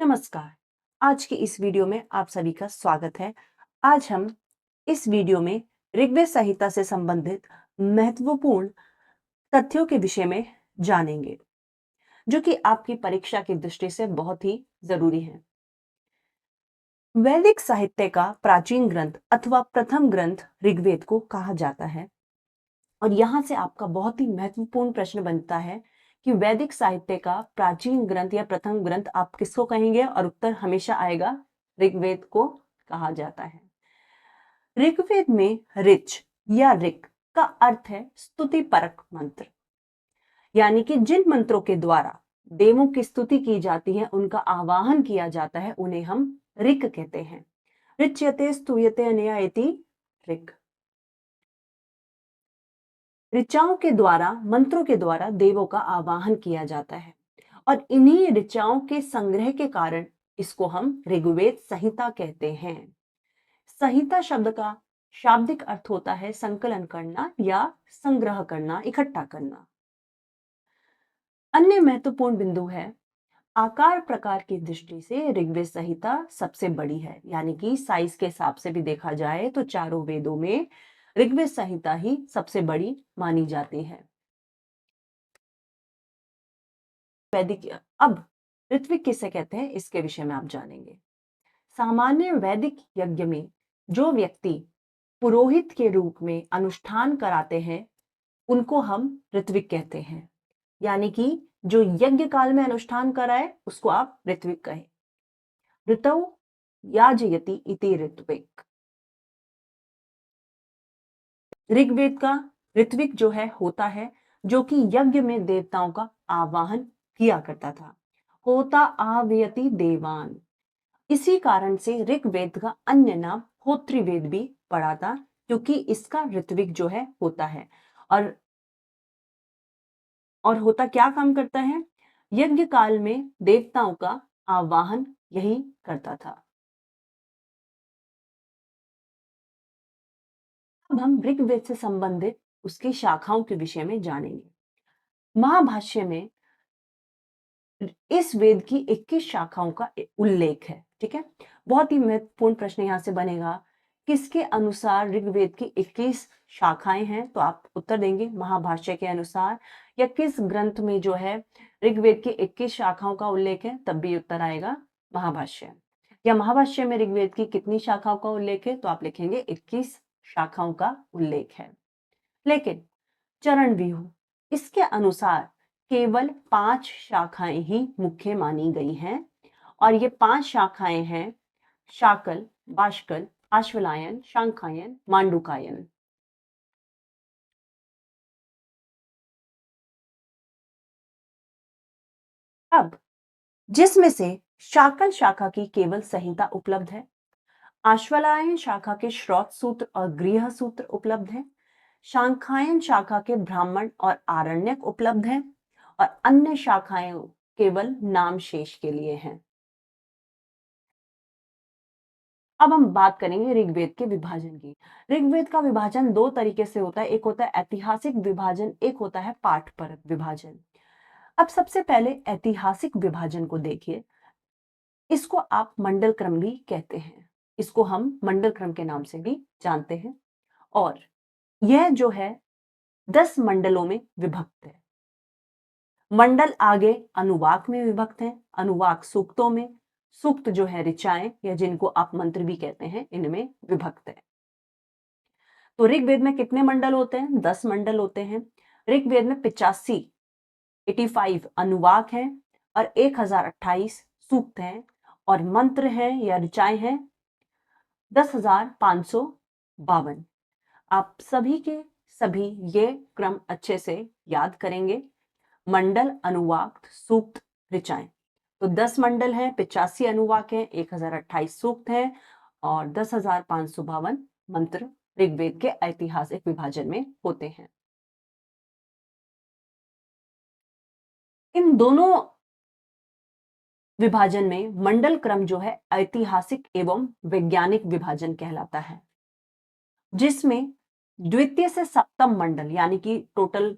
नमस्कार। आज की इस वीडियो में आप सभी का स्वागत है। आज हम इस वीडियो में ऋग्वेद संहिता से संबंधित महत्वपूर्ण तथ्यों के विषय में जानेंगे, जो कि आपकी परीक्षा की दृष्टि से बहुत ही जरूरी है। वैदिक साहित्य का प्राचीन ग्रंथ अथवा प्रथम ग्रंथ ऋग्वेद को कहा जाता है। और यहां से आपका बहुत ही महत्वपूर्ण प्रश्न बनता है कि वैदिक साहित्य का प्राचीन ग्रंथ या प्रथम ग्रंथ आप किसको कहेंगे, और उत्तर हमेशा आएगा ऋग्वेद को कहा जाता है। ऋग्वेद में ऋच या ऋक का अर्थ है स्तुति परक मंत्र, यानी कि जिन मंत्रों के द्वारा देवों की स्तुति की जाती है, उनका आवाहन किया जाता है, उन्हें हम ऋक कहते हैं। ऋच्यते स्तूयते अनया इति ऋक। ऋचाओं के द्वारा, मंत्रों के द्वारा देवों का आवाहन किया जाता है, और इन्हीं ऋचाओं के संग्रह के कारण इसको हम ऋग्वेद संहिता कहते हैं। संहिता शब्द का शाब्दिक अर्थ होता है संकलन करना या संग्रह करना, इकट्ठा करना। अन्य महत्वपूर्ण बिंदु है आकार प्रकार की दृष्टि से ऋग्वेद संहिता सबसे बड़ी है, यानी कि साइज के हिसाब से भी देखा जाए तो चारों वेदों में ऋग्वेद संहिता ही सबसे बड़ी मानी जाती है। वैदिक, अब ऋत्विक किसे कहते हैं इसके विषय में आप जानेंगे। सामान्य वैदिक यज्ञ में जो व्यक्ति पुरोहित के रूप में अनुष्ठान कराते हैं, उनको हम ऋत्विक कहते हैं। यानी कि जो यज्ञ काल में अनुष्ठान कराए उसको आप ऋत्विक कहें। ऋतौ याजयति इति ऋत्विक। ऋग्वेद का ऋत्विक जो है होता है जो कि यज्ञ में देवताओं का आवाहन किया करता था। होता आव्यति देवान। इसी कारण से ऋग्वेद का अन्य नाम होत्रिवेद भी पड़ा था, क्योंकि इसका ऋत्विक जो है होता है। और होता क्या काम करता है? यज्ञ काल में देवताओं का आवाहन यही करता था। अब हम ऋग्वेद से संबंधित उसकी शाखाओं के विषय में जानेंगे। महाभाष्य में इस वेद की 21 शाखाओं का उल्लेख है। ठीक है, बहुत ही महत्वपूर्ण प्रश्न यहां से बनेगा, किसके अनुसार ऋग्वेद की 21 शाखाएं हैं? तो आप उत्तर देंगे महाभाष्य के अनुसार। या किस ग्रंथ में जो है ऋग्वेद की 21 शाखाओं का उल्लेख है? तब भी उत्तर आएगा महाभाष्य। या महाभाष्य में ऋग्वेद की कितनी शाखाओं का उल्लेख है? तो आप लिखेंगे 21 शाखाओं का उल्लेख है। लेकिन चरण व्यूह, इसके अनुसार केवल 5 शाखाएं ही मुख्य मानी गई हैं, और ये 5 शाखाएं हैं शाकल, बाष्कल, आश्वलायन, शांखायन, मांडुकायन। अब जिसमें से शाकल शाखा की केवल संहिता उपलब्ध है, आश्वलायन शाखा के श्रौत सूत्र और गृह सूत्र उपलब्ध है, शांखायन शाखा के ब्राह्मण और आरण्यक उपलब्ध है, और अन्य शाखाएं केवल नाम शेष के लिए हैं। अब हम बात करेंगे ऋग्वेद के विभाजन की। ऋग्वेद का विभाजन दो तरीके से होता है, एक होता है ऐतिहासिक विभाजन, एक होता है पाठ परक विभाजन। अब सबसे पहले ऐतिहासिक विभाजन को देखिए। इसको आप मंडल क्रम भी कहते हैं, इसको हम मंडल क्रम के नाम से भी जानते हैं। और यह जो है 10 मंडलों में विभक्त है। मंडल आगे अनुवाक में विभक्त है, अनुवाक सूक्तों में, सूक्त जो है ऋचाएं या जिनको आप मंत्र भी कहते हैं, इनमें विभक्त है। तो ऋग्वेद में कितने मंडल होते हैं? 10 मंडल होते हैं। ऋग्वेद में 85 अनुवाक हैं और 1028 सूक्त हैं, और मंत्र हैं या ऋचाएं हैं 10,552। आप सभी के सभी ये क्रम अच्छे से याद करेंगे। मंडल, अनुवाक, सूक्त, ऋचाएं। तो 10 मंडल हैं, 85 अनुवाक हैं, 1028 सूक्त हैं, और 10,552 मंत्र ऋग्वेद के ऐतिहासिक विभाजन में होते हैं। इन दोनों विभाजन में मंडल क्रम जो है ऐतिहासिक एवं वैज्ञानिक विभाजन कहलाता है, जिसमें द्वितीय से सप्तम मंडल यानी कि टोटल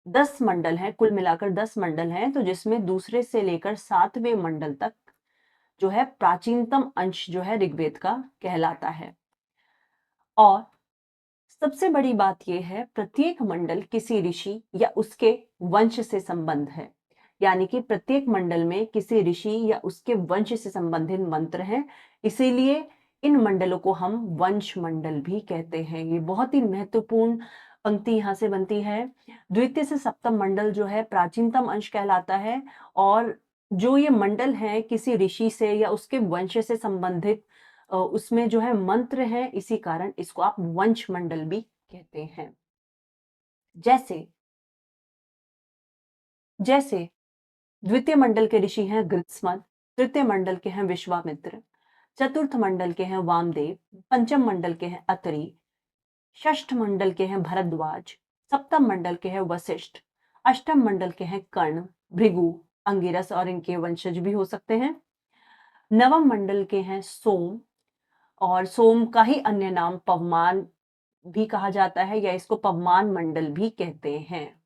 10 मंडल हैं, कुल मिलाकर 10 मंडल हैं, तो जिसमें दूसरे से लेकर 7वें मंडल तक जो है प्राचीनतम अंश जो है ऋग्वेद का कहलाता है। और सबसे बड़ी बात यह है, प्रत्येक मंडल किसी ऋषि या उसके वंश से संबंध है, यानी कि प्रत्येक मंडल में किसी ऋषि या उसके वंश से संबंधित मंत्र हैं, इसीलिए इन मंडलों को हम वंश मंडल भी कहते हैं। ये बहुत ही महत्वपूर्ण पंक्ति यहाँ से बनती है। द्वितीय से सप्तम मंडल जो है प्राचीनतम अंश कहलाता है, और जो ये मंडल है किसी ऋषि से या उसके वंश से संबंधित उसमें जो है मंत्र है, इसी कारण इसको आप वंश मंडल भी कहते हैं। जैसे जैसे द्वितीय मंडल के ऋषि हैं गृत्समन, तृतीय मंडल के हैं विश्वामित्र, चतुर्थ मंडल के हैं वामदेव, पंचम मंडल के हैं अत्रि, षष्ठ मंडल के हैं भरद्वाज, सप्तम मंडल के हैं वशिष्ठ, अष्टम मंडल के हैं कर्ण, भृगु, अंगिरस और इनके वंशज भी हो सकते हैं। नवम मंडल के हैं सोम, और सोम का ही अन्य नाम पवमान भी कहा जाता है, या इसको पवमान मंडल भी कहते हैं।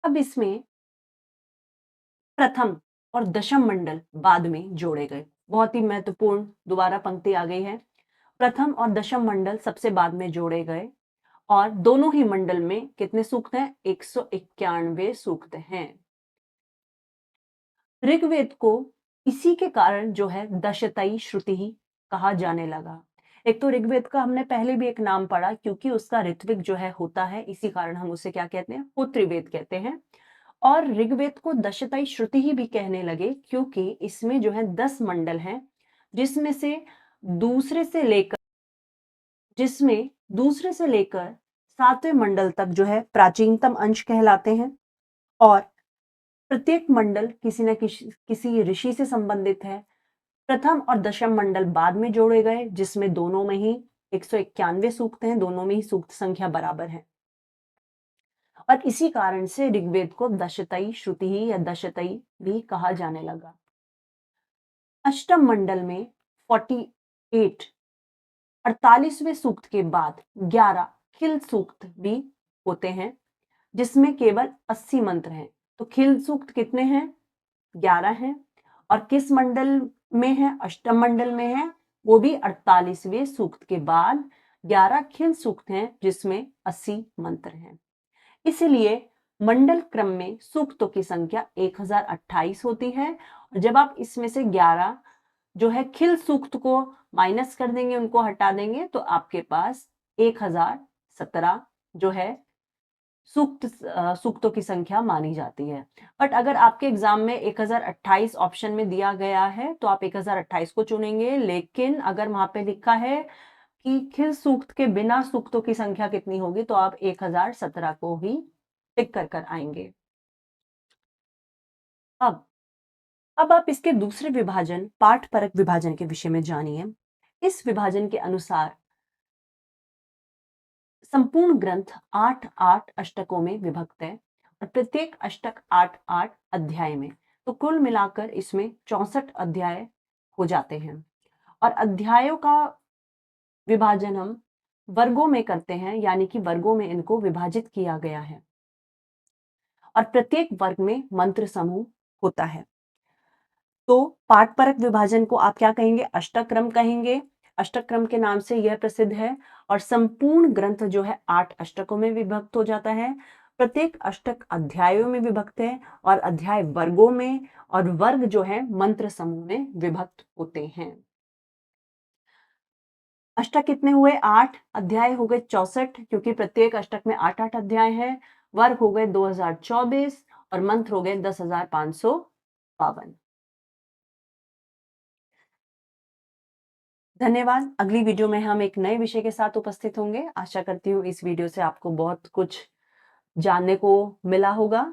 अब इसमें प्रथम और दशम मंडल बाद में जोड़े गए। बहुत ही महत्वपूर्ण दोबारा पंक्ति आ गई है। प्रथम और दशम मंडल सबसे बाद में जोड़े गए, और दोनों ही मंडल में कितने सूक्त हैं? 191 सूक्त हैं। ऋग्वेद को इसी के कारण जो है दशतई श्रुति ही कहा जाने लगा। एक तो ऋग्वेद का हमने पहले भी एक नाम पढ़ा, क्योंकि उसका ऋत्विक जो है होता है, इसी कारण हम उसे क्या कहते हैं? पुत्रिवेद कहते हैं। और ऋग्वेद को दशतई श्रुति ही भी कहने लगे, क्योंकि इसमें जो है 10 मंडल हैं, जिसमें से दूसरे से लेकर सातवें मंडल तक जो है प्राचीनतम अंश कहलाते हैं, और प्रत्येक मंडल किसी न किसी ऋषि से संबंधित है। प्रथम और दशम मंडल बाद में जोड़े गए, जिसमें दोनों में ही 191 सूक्त हैं, दोनों में ही सूक्त संख्या बराबर है, और इसी कारण से ऋग्वेद को दशतई श्रुति ही या दशतई भी कहा जाने लगा। अष्टम मंडल में 48 48वें सूक्त के बाद 11 खिल सूक्त भी होते हैं, जिसमें केवल 80 मंत्र हैं। तो खिल सूक्त कितने हैं? 11 हैं। और किस मंडल में है? अष्टम मंडल में है। वो भी 48वें सूक्त के बाद 11 खिल सूक्त हैं, जिसमें 80 मंत्र हैं। इसलिए मंडल क्रम में सूक्तों की संख्या 1028 होती है, और जब आप इसमें से 11 जो है खिल सूक्त को माइनस कर देंगे, उनको हटा देंगे, तो आपके पास 1017 जो है सूक्तों की संख्या मानी जाती है। बट अगर आपके एग्जाम में 1028 ऑप्शन में दिया गया है, तो आप 1028 को चुनेंगे, लेकिन अगर वहां पे लिखा है कि खिल सूक्त के बिना सूक्तों की संख्या कितनी होगी, तो आप 1017 को ही टिक कर आएंगे। अब आप इसके दूसरे विभाजन पाठ परक विभाजन के विषय में जानिए। इस विभाजन के अनुसार संपूर्ण ग्रंथ 8-8 अष्टकों में विभक्त है, और प्रत्येक अष्टक 8-8 अध्याय में, तो कुल मिलाकर इसमें 64 अध्याय हो जाते हैं। और अध्यायों का विभाजन हम वर्गों में करते हैं, यानी कि वर्गों में इनको विभाजित किया गया है, और प्रत्येक वर्ग में मंत्र समूह होता है। तो पाठ परक विभाजन को आप क्या कहेंगे? अष्टक क्रम कहेंगे। अष्टक क्रम के नाम से यह प्रसिद्ध है, और संपूर्ण ग्रंथ जो है 8 अष्टकों में विभक्त हो जाता है। प्रत्येक अष्टक अध्यायों में विभक्त है, और अध्याय वर्गों में, और वर्ग जो है मंत्र समूह में विभक्त होते हैं। अष्टक कितने हुए? 8। अध्याय हो गए 64, क्योंकि प्रत्येक अष्टक में 8-8 अध्याय है। वर्ग हो गए 2024, और मंत्र हो गए 10,552। धन्यवाद। अगली वीडियो में हम एक नए विषय के साथ उपस्थित होंगे। आशा करती हूँ इस वीडियो से आपको बहुत कुछ जानने को मिला होगा।